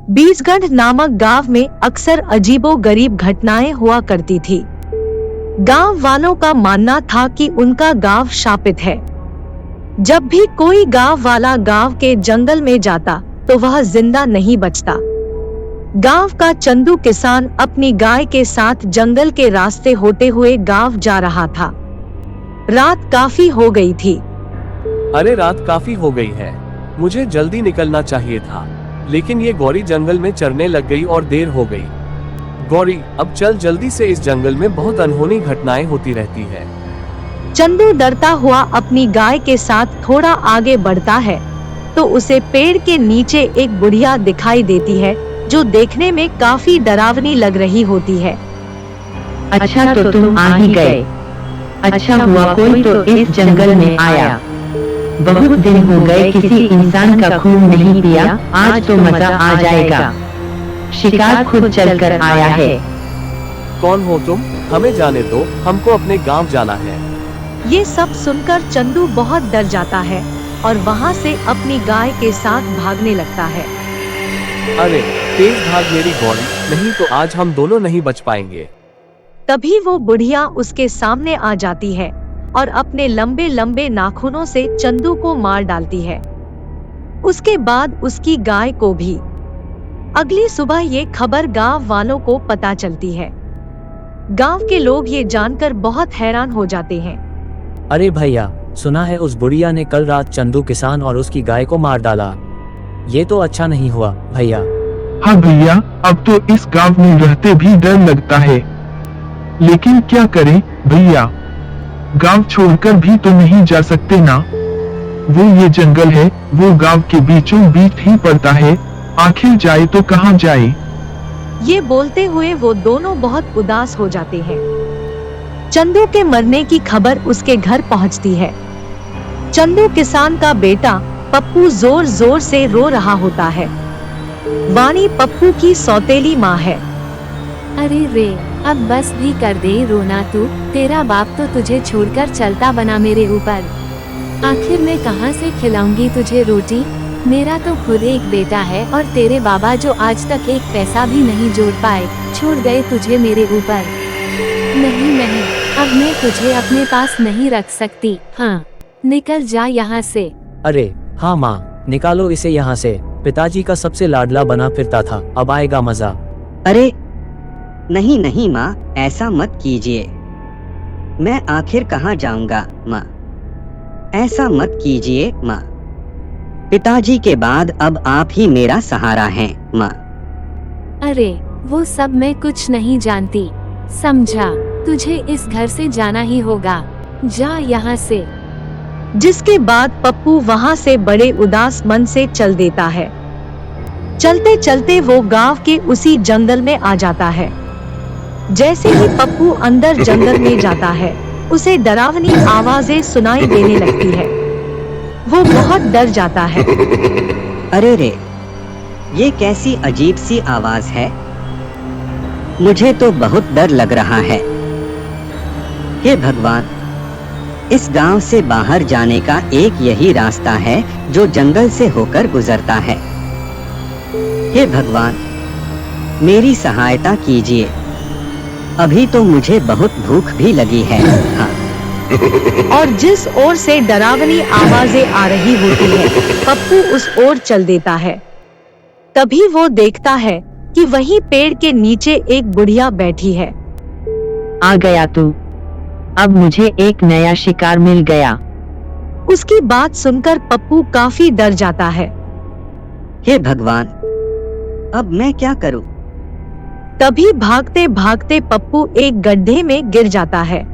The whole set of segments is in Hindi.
बीसगढ़ नामक गांव में अक्सर अजीबोगरीब घटनाएं हुआ करती थी। गांव वालों का मानना था कि उनका गांव शापित है। जब भी कोई गांव वाला गांव के जंगल में जाता तो वह जिंदा नहीं बचता। गांव का चंदू किसान अपनी गाय के साथ जंगल के रास्ते होते हुए गांव जा रहा था। रात काफी हो गई थी। अरे रात काफी हो गई है, मुझे जल्दी निकलना चाहिए था, लेकिन ये गौरी जंगल में चरने लग गई और देर हो गई। गौरी, अब चल जल्दी से, इस जंगल में बहुत अनहोनी घटनाएं होती रहती है। चंदू डरता हुआ अपनी गाय के साथ थोड़ा आगे बढ़ता है तो उसे पेड़ के नीचे एक बुढ़िया दिखाई देती है जो देखने में काफी डरावनी लग रही होती है। अच्छा तो तुम आ ही गए। अच्छा हुआ कोई तो इस जंगल में आया। बहुत दिन हो गए किसी इंसान का खून नहीं पिया, आज तो मजा आ जाएगा। शिकार खुद चलकर आया है। कौन हो तुम? हमें जाने दो, हमको अपने गांव जाना है। ये सब सुनकर चंदू बहुत डर जाता है और वहाँ से अपनी गाय के साथ भागने लगता है। अरे तेज भाग मेरी गौरी, नहीं तो आज हम दोनों नहीं बच पाएंगे। तभी वो बुढ़िया उसके सामने आ जाती है और अपने लंबे लंबे नाखूनों से चंदू को मार डालती है। उसके बाद उसकी गाय को भी। अगली सुबह ये खबर गांव वालों को पता चलती है। गांव के लोग ये जानकर बहुत हैरान हो जाते हैं। अरे भैया, सुना है उस बुढ़िया ने कल रात चंदू किसान और उसकी गाय को मार डाला। ये तो अच्छा नहीं हुआ भैया। हाँ भैया, अब तो इस गांव में रहते भी डर लगता है, लेकिन क्या करें भैया, गांव छोड़कर भी तो नहीं जा सकते ना। वो ये जंगल है, वो गांव के बीचों बीच ही पड़ता है, आखिर जाए तो कहाँ जाए। ये बोलते हुए वो दोनों बहुत उदास हो जाते हैं। चंदू के मरने की खबर उसके घर पहुंचती है। चंदू किसान का बेटा पप्पू जोर जोर से रो रहा होता है। वाणी पप्पू की सौतेली माँ है। अरे रे, अब बस भी कर दे रोना तू, तेरा बाप तो तुझे छोड़कर चलता बना मेरे ऊपर। आखिर मैं कहाँ से खिलाऊंगी तुझे रोटी? मेरा तो खुद एक बेटा है और तेरे बाबा जो आज तक एक पैसा भी नहीं जोड़ पाए, छोड़ गए तुझे मेरे ऊपर। नहीं नहीं, अब मैं तुझे अपने पास नहीं रख सकती। हाँ, निकल जा यहाँ से। अरे हाँ माँ, निकालो इसे यहाँ से। पिताजी का सबसे लाडला बना फिरता था, अब आएगा मजा। अरे नहीं नहीं माँ, ऐसा मत कीजिए। मैं आखिर कहाँ जाऊंगा माँ, ऐसा मत कीजिए माँ। पिताजी के बाद अब आप ही मेरा सहारा हैं माँ। अरे वो सब मैं कुछ नहीं जानती, समझा? तुझे इस घर से जाना ही होगा, जा यहाँ से। जिसके बाद पप्पू वहाँ से बड़े उदास मन से चल देता है। चलते चलते वो गांव के उसी जंगल में आ जाता है। जैसे ही पप्पू अंदर जंगल में जाता है, उसे डरावनी आवाजें सुनाई देने लगती है। वो बहुत डर जाता है। अरे रे, ये कैसी अजीब सी आवाज है? मुझे तो बहुत डर लग रहा है। हे भगवान, इस गांव से बाहर जाने का एक यही रास्ता है जो जंगल से होकर गुजरता है। हे भगवान, मेरी सहायता कीजिए। अभी तो मुझे बहुत भूख भी लगी है। हाँ। और जिस ओर से डरावनी आवाजें आ रही होती है, पप्पू उस ओर चल देता है। तभी वो देखता है कि वहीं पेड़ के नीचे एक बुढ़िया बैठी है। आ गया तू, अब मुझे एक नया शिकार मिल गया। उसकी बात सुनकर पप्पू काफी डर जाता है। हे भगवान, अब मैं क्या करूं? तभी भागते भागते पप्पू एक गड्ढे में गिर जाता है।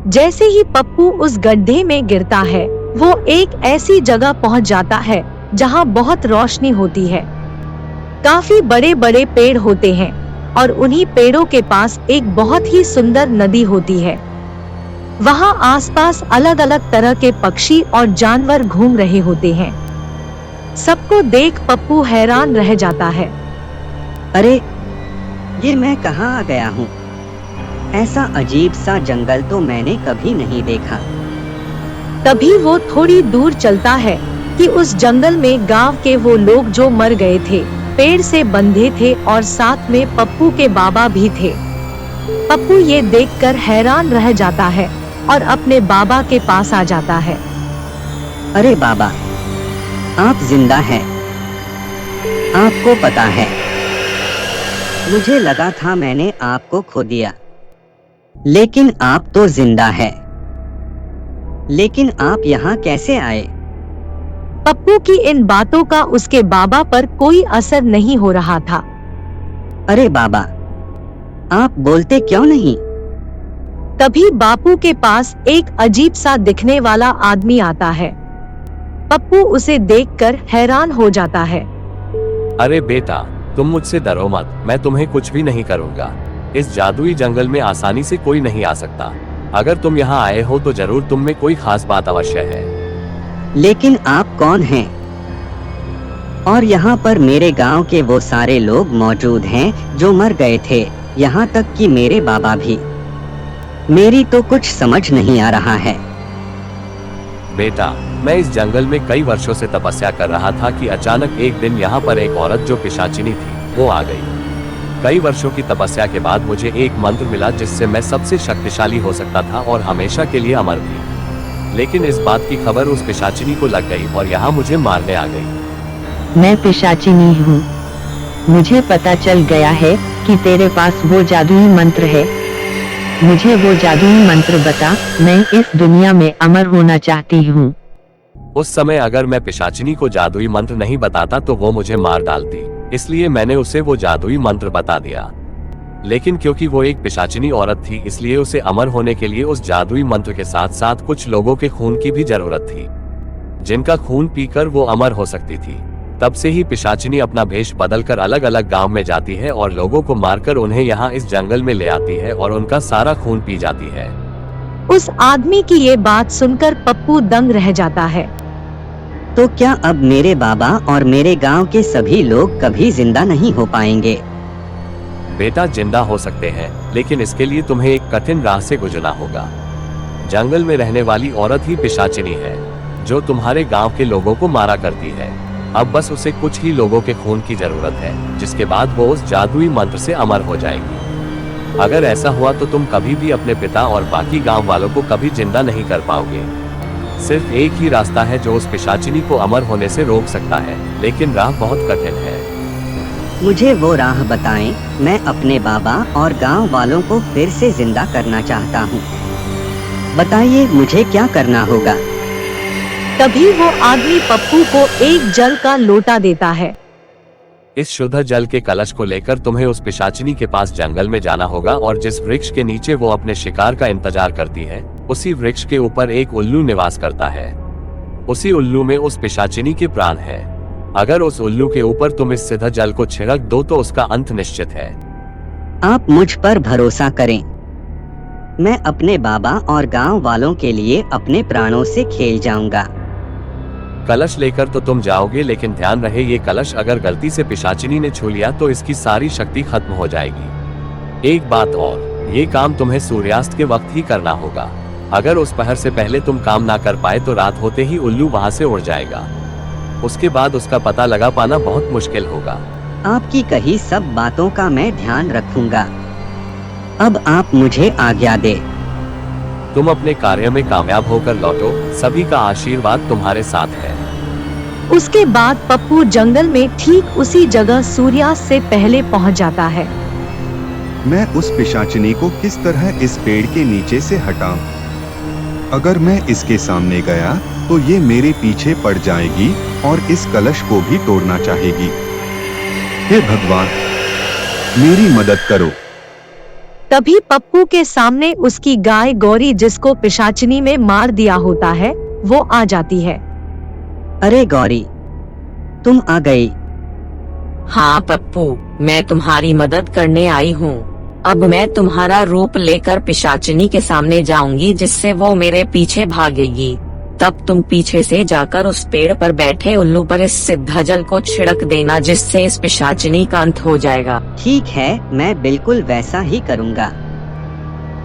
जैसे ही पप्पू उस गड्ढे में गिरता है, वो एक ऐसी जगह पहुंच जाता है जहां बहुत रोशनी होती है। काफी बड़े बड़े पेड़ होते हैं और उन्हीं पेड़ों के पास एक बहुत ही सुंदर नदी होती है। वहां आसपास अलग अलग तरह के पक्षी और जानवर घूम रहे होते हैं। सबको देख पप्पू हैरान रह जाता है। अरे ये मैं कहाँ आ गया हूँ? ऐसा अजीब सा जंगल तो मैंने कभी नहीं देखा। तभी वो थोड़ी दूर चलता है कि उस जंगल में गांव के वो लोग जो मर गए थे पेड़ से बंधे थे और साथ में पप्पू के बाबा भी थे। पप्पू ये देखकर हैरान रह जाता है और अपने बाबा के पास आ जाता है। अरे बाबा, आप जिंदा हैं। आपको पता है, मुझे लगा था मैंने आपको खो दिया, लेकिन आप तो जिंदा है। लेकिन आप यहाँ कैसे आए? पप्पू की इन बातों का उसके बाबा पर कोई असर नहीं हो रहा था। अरे बाबा, आप बोलते क्यों नहीं? तभी बापू के पास एक अजीब सा दिखने वाला आदमी आता है। पप्पू उसे देखकर हैरान हो जाता है। अरे बेटा, तुम मुझसे डरो मत, मैं तुम्हें कुछ भी नहीं करूँगा। इस जादुई जंगल में आसानी से कोई नहीं आ सकता। अगर तुम यहाँ आए हो तो जरूर तुम में कोई खास बात अवश्य है। लेकिन आप कौन हैं? और यहाँ पर मेरे गांव के वो सारे लोग मौजूद हैं जो मर गए थे, यहाँ तक कि मेरे बाबा भी। मेरी तो कुछ समझ नहीं आ रहा है। बेटा, मैं इस जंगल में कई वर्षों से तपस्या कर रहा था कि अचानक एक दिन यहाँ पर एक औरत जो पिशाचिनी थी वो आ गई। कई वर्षों की तपस्या के बाद मुझे एक मंत्र मिला जिससे मैं सबसे शक्तिशाली हो सकता था और हमेशा के लिए अमर भी। लेकिन इस बात की खबर उस पिशाचिनी को लग गई और यहाँ मुझे मारने आ गई। मैं पिशाचिनी हूँ। मुझे पता चल गया है कि तेरे पास वो जादुई मंत्र है। मुझे वो जादुई मंत्र बता, मैं इस दुनिया में अमर होना चाहती हूँ। उस समय अगर मैं पिशाचिनी को जादुई मंत्र नहीं बताता तो वो मुझे मार डालती, इसलिए मैंने उसे वो जादुई मंत्र बता दिया। लेकिन क्योंकि वो एक पिशाचिनी औरत थी, इसलिए उसे अमर होने के लिए उस जादुई मंत्र के साथ साथ कुछ लोगों के खून की भी जरूरत थी, जिनका खून पीकर वो अमर हो सकती थी। तब से ही पिशाचिनी अपना भेष बदलकर अलग अलग गांव में जाती है और लोगों को मारकर उन्हें यहाँ इस जंगल में ले आती है और उनका सारा खून पी जाती है। उस आदमी की ये बात सुनकर पप्पू दंग रह जाता है। तो क्या अब मेरे बाबा और मेरे गांव के सभी लोग कभी जिंदा नहीं हो पाएंगे? बेटा, जिंदा हो सकते हैं, लेकिन इसके लिए तुम्हें एक कठिन राह से गुजरना होगा। जंगल में रहने वाली औरत ही पिशाचिनी है जो तुम्हारे गांव के लोगों को मारा करती है। अब बस उसे कुछ ही लोगों के खून की जरूरत है, जिसके बाद वो उस जादुई मंत्र से अमर हो जाएगी। अगर ऐसा हुआ तो तुम कभी भी अपने पिता और बाकी गांव वालों को कभी जिंदा नहीं कर पाओगे। सिर्फ एक ही रास्ता है जो उस पिशाचिनी को अमर होने से रोक सकता है, लेकिन राह बहुत कठिन है। मुझे वो राह बताएं, मैं अपने बाबा और गांव वालों को फिर से जिंदा करना चाहता हूँ। बताइए मुझे क्या करना होगा? तभी वो आदमी पप्पू को एक जल का लोटा देता है। इस शुद्ध जल के कलश को लेकर तुम्हें उस पिशाचिनी के पास जंगल में जाना होगा और जिस वृक्ष के नीचे वो अपने शिकार का इंतजार करती है, उसी वृक्ष के ऊपर एक उल्लू निवास करता है। उसी उल्लू में उस पिशाचिनी के प्राण है। अगर उस उल्लू के ऊपर तुम इस सिद्ध जल को छिड़क दो तो उसका अंत निश्चित है। आप मुझ पर भरोसा करें। मैं अपने बाबा और गांव वालों के लिए अपने प्राणों से खेल जाऊंगा। कलश लेकर तो तुम जाओगे, लेकिन ध्यान रहे ये कलश अगर गलती से पिशाचिनी ने छू लिया तो इसकी सारी शक्ति खत्म हो जाएगी। एक बात और, ये काम तुम्हें सूर्यास्त के वक्त ही करना होगा। अगर उस पहर से पहले तुम काम ना कर पाए तो रात होते ही उल्लू वहां से उड़ जाएगा। उसके बाद उसका पता लगा पाना बहुत मुश्किल होगा। आपकी कही सब बातों का मैं ध्यान रखूंगा। अब आप मुझे आज्ञा दे। तुम अपने कार्य में कामयाब होकर लौटो। सभी का आशीर्वाद तुम्हारे साथ है। उसके बाद पप्पू जंगल में ठीक उसी जगह सूर्यास्त से पहले पहुंच जाता है। मैं उस पिशाचिनी को किस तरह इस पेड़ के नीचे से हटाऊं? अगर मैं इसके सामने गया तो ये मेरे पीछे पड़ जाएगी और इस कलश को भी तोड़ना चाहेगी। हे भगवान, मेरी मदद करो। तभी पप्पू के सामने उसकी गाय गौरी, जिसको पिशाचिनी में मार दिया होता है, वो आ जाती है। अरे गौरी, तुम आ गई। हाँ पप्पू, मैं तुम्हारी मदद करने आई हूँ। अब मैं तुम्हारा रूप लेकर पिशाचिनी के सामने जाऊंगी, जिससे वो मेरे पीछे भागेगी। तब तुम पीछे से जाकर उस पेड़ पर बैठे उल्लू पर इस सिद्ध जल को छिड़क देना, जिससे इस पिशाचिनी का अंत हो जाएगा। ठीक है, मैं बिल्कुल वैसा ही करूँगा।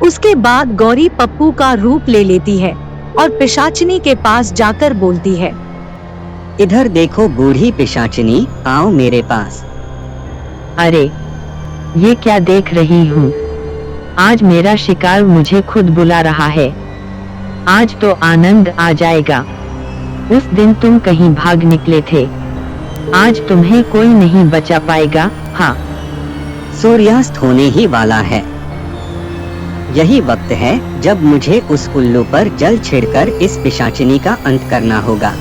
उसके बाद गौरी पप्पू का रूप ले लेती है और पिशाचिनी के पास जाकर बोलती है, इधर देखो बूढ़ी पिशाचिनी, आओ मेरे पास। अरे, ये क्या देख रही हूँ? आज मेरा शिकार मुझे खुद बुला रहा है। आज तो आनंद आ जाएगा। उस दिन तुम कहीं भाग निकले थे, आज तुम्हें कोई नहीं बचा पाएगा। हाँ, सूर्यास्त होने ही वाला है। यही वक्त है जब मुझे उस उल्लू पर जल छिड़कर इस पिशाचिनी का अंत करना होगा।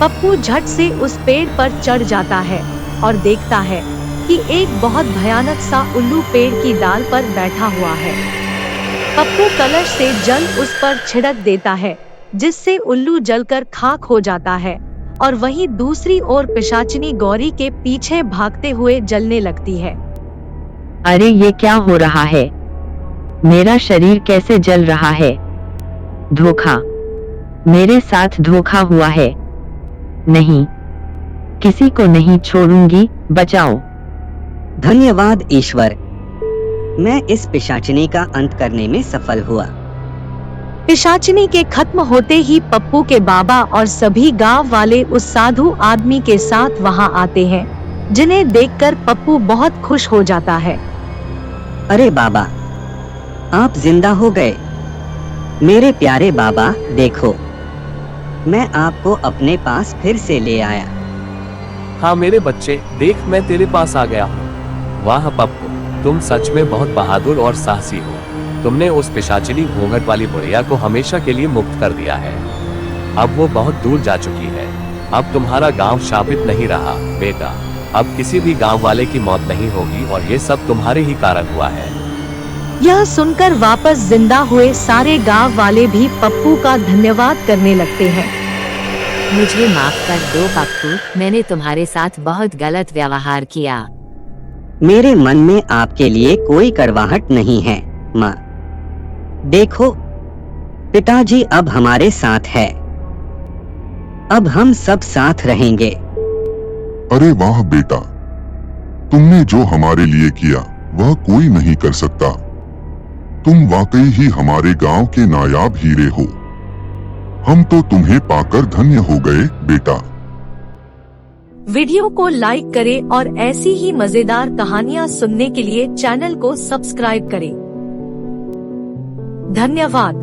पप्पू झट से उस पेड़ पर चढ़ जाता है और देखता है कि एक बहुत भयानक सा उल्लू पेड़ की डाल पर बैठा हुआ है। पप्पू कलश से जल उस पर छिड़क देता है, जिससे उल्लू जलकर खाक हो जाता है और वहीं दूसरी ओर पिशाचिनी गौरी के पीछे भागते हुए जलने लगती है। अरे ये क्या हो रहा है? मेरा शरीर कैसे जल रहा है? धोखा, मेरे साथ धोखा हुआ है। नहीं, किसी को नहीं छोड़ूंगी, बचाओ। धन्यवाद ईश्वर, मैं इस पिशाचिनी का अंत करने में सफल हुआ। पिशाचिनी के खत्म होते ही पप्पू के बाबा और सभी गांव वाले उस साधु आदमी के साथ वहां आते हैं, जिन्हें देखकर पप्पू बहुत खुश हो जाता है। अरे बाबा, आप जिंदा हो गए। मेरे प्यारे बाबा, देखो, मैं आपको अपने पास फिर से ले आया। हाँ मेरे बच्चे, देख मैं तेरे पास आ गया हूँ। वाह पप्पू, तुम सच में बहुत बहादुर और साहसी हो। तुमने उस पिशाचिनी घूंघट वाली बुढ़िया को हमेशा के लिए मुक्त कर दिया है। अब वो बहुत दूर जा चुकी है। अब तुम्हारा गांव शापित नहीं रहा बेटा। अब किसी भी गांव वाले की मौत नहीं होगी और ये सब तुम्हारे ही कारण हुआ है। यह सुनकर वापस जिंदा हुए सारे गांव वाले भी पप्पू का धन्यवाद करने लगते हैं। मुझे माफ कर दो पप्पू, मैंने तुम्हारे साथ बहुत गलत व्यवहार किया। मेरे मन में आपके लिए कोई करवाहट नहीं है माँ। देखो, पिताजी अब हमारे साथ है। अब हम सब साथ रहेंगे। अरे वाह बेटा, तुमने जो हमारे लिए किया वह कोई नहीं कर सकता। तुम वाकई ही हमारे गांव के नायाब हीरे हो। हम तो तुम्हें पाकर धन्य हो गए बेटा। वीडियो को लाइक करें और ऐसी ही मजेदार कहानियाँ सुनने के लिए चैनल को सब्सक्राइब करें। धन्यवाद।